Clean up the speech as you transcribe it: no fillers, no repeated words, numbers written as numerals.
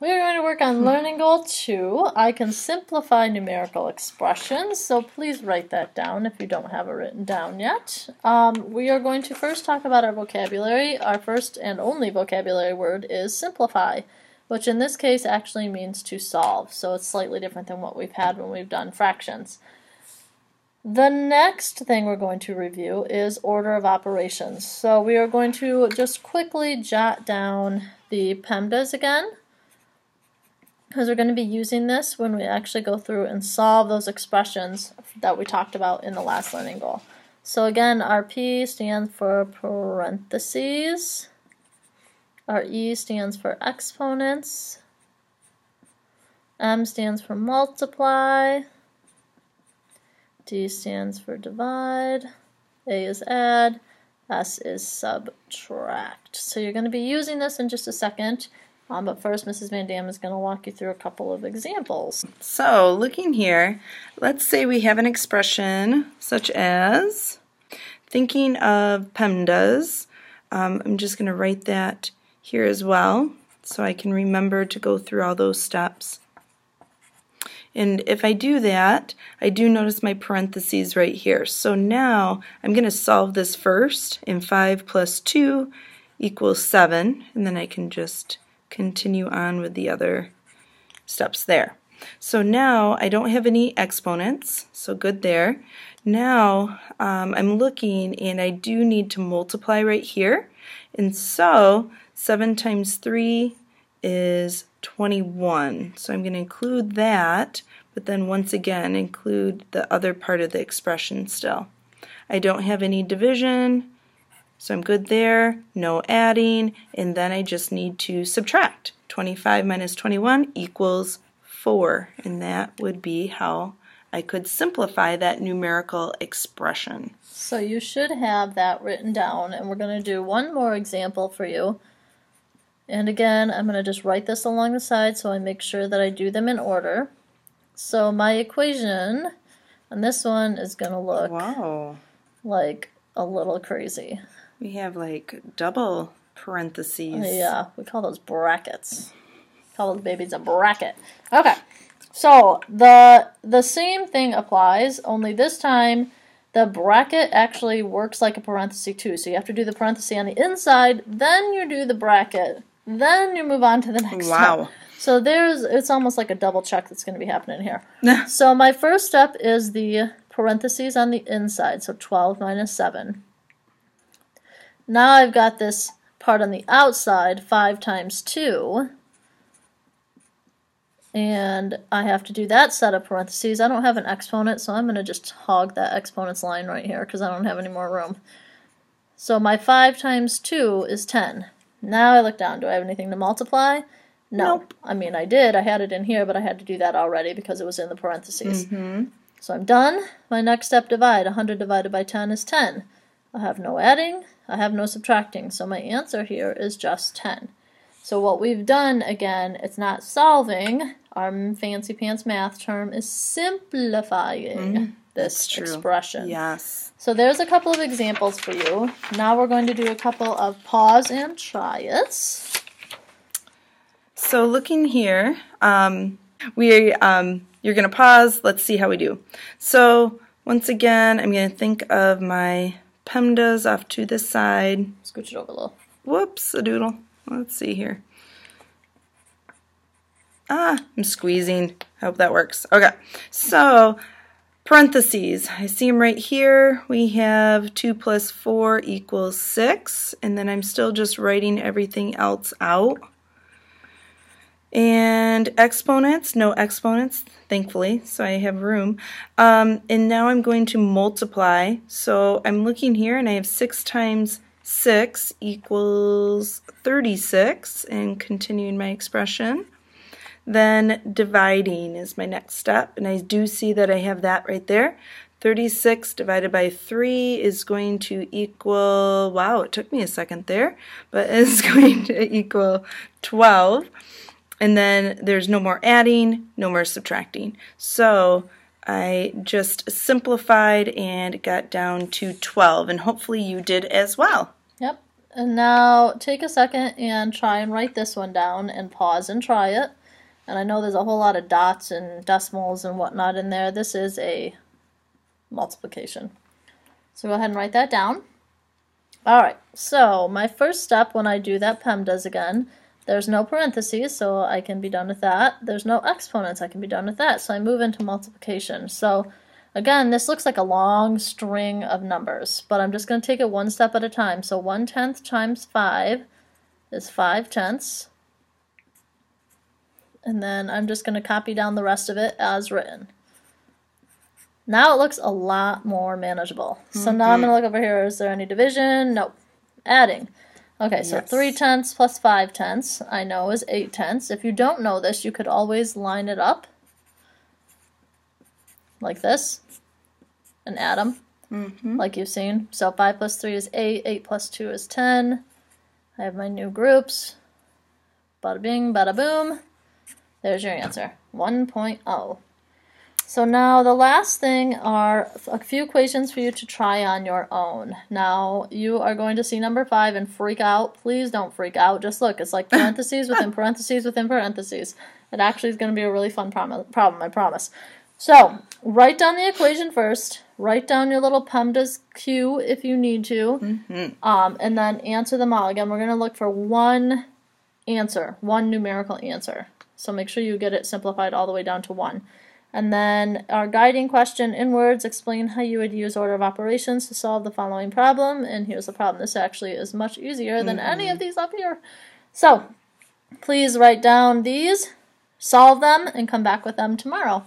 We are going to work on learning goal 2. I can simplify numerical expressions, so please write that down if you don't have it written down yet. We are going to first talk about our vocabulary. Our first and only vocabulary word is simplify, which in this case actually means to solve, so it's slightly different than what we've had when we've done fractions. The next thing we're going to review is order of operations. So we are going to just quickly jot down the PEMDAS again, because we're going to be using this when we actually go through and solve those expressions that we talked about in the last learning goal. So again, our P stands for parentheses, our E stands for exponents, M stands for multiply, D stands for divide, A is add, S is subtract. So you're going to be using this in just a second. But first, Mrs. Van Dam is going to walk you through a couple of examples. So, looking here, let's say we have an expression such as, thinking of PEMDAS, I'm just going to write that here as well so I can remember to go through all those steps. And if I do that, I do notice my parentheses right here. So now I'm going to solve this first, and 5 plus 2 equals 7, and then I can just continue on with the other steps there. So now I don't have any exponents, so good there. Now I'm looking and I do need to multiply right here, and so 7 times 3 is 21. So I'm going to include that, but then once again include the other part of the expression still. I don't have any division, so I'm good there, no adding, and then I just need to subtract. 25 minus 21 equals 4, and that would be how I could simplify that numerical expression. So you should have that written down, and we're going to do one more example for you. And again, I'm going to just write this along the side so I make sure that I do them in order. So my equation on this one is going to look like a little crazy. We have like double parentheses. Yeah, we call those brackets. Call those babies a bracket. Okay, so the same thing applies, only this time the bracket actually works like a parenthesis too. So you have to do the parenthesis on the inside, then you do the bracket, then you move on to the next step. So it's almost like a double check that's going to be happening here. So my first step is the parentheses on the inside, so 12 minus 7. Now I've got this part on the outside, 5 times 2, and I have to do that set of parentheses. I don't have an exponent, so I'm going to just hog that exponents line right here because I don't have any more room. So my 5 times 2 is 10. Now I look down. Do I have anything to multiply? No. Nope. I mean, I did. I had it in here, but I had to do that already because it was in the parentheses. So I'm done. My next step, divide. 100 divided by 10 is 10. I have no adding. I have no subtracting, so my answer here is just 10. So what we've done, again, it's not solving. Our fancy pants math term is simplifying this expression. Yes. So there's a couple of examples for you. Now we're going to do a couple of pause and try it. So looking here, you're going to pause. Let's see how we do. So once again, I'm going to think of my PEMDAS off to the side. Scooch it over a little. Whoops, a doodle. Let's see here. I'm squeezing. Hope that works. Okay, so parentheses. I see them right here. We have 2 plus 4 equals 6, and then I'm still just writing everything else out. And exponents, no exponents, thankfully, so I have room. And now I'm going to multiply. So I'm looking here, and I have 6 times 6 equals 36, and continuing my expression. Then dividing is my next step, and I do see that I have that right there. 36 divided by 3 is going to equal, wow, it took me a second there, but it's going to equal 12. And then there's no more adding, no more subtracting. So I just simplified and got down to 12, and hopefully you did as well. Yep. And now take a second and try and write this one down and pause and try it. And I know there's a whole lot of dots and decimals and whatnot in there. This is a multiplication. So go ahead and write that down. Alright, so my first step when I do that PEMDAS again, there's no parentheses, so I can be done with that. There's no exponents, I can be done with that. So I move into multiplication. So again, this looks like a long string of numbers, but I'm just going to take it one step at a time. So 1/10 times 5 is 5/10. And then I'm just going to copy down the rest of it as written. Now it looks a lot more manageable. So now I'm going to look over here. Is there any division? Nope. Adding. Okay, so 3/10 plus 5/10 I know is 8/10. If you don't know this, you could always line it up like this and add them like you've seen. So 5 plus 3 is 8. 8 plus 2 is 10. I have my new groups. Bada bing, bada boom. There's your answer. 1.0. So now the last thing are a few equations for you to try on your own. Now you are going to see number 5 and freak out. Please don't freak out. Just look. It's like parentheses within parentheses within parentheses. It actually is going to be a really fun problem, I promise. So write down the equation first. Write down your little PEMDAS Q if you need to. And then answer them all. Again, we're going to look for one answer, one numerical answer. So make sure you get it simplified all the way down to 1. And then our guiding question in words, explain how you would use order of operations to solve the following problem. And here's the problem. This actually is much easier than any of these up here. So please write down these, solve them, and come back with them tomorrow.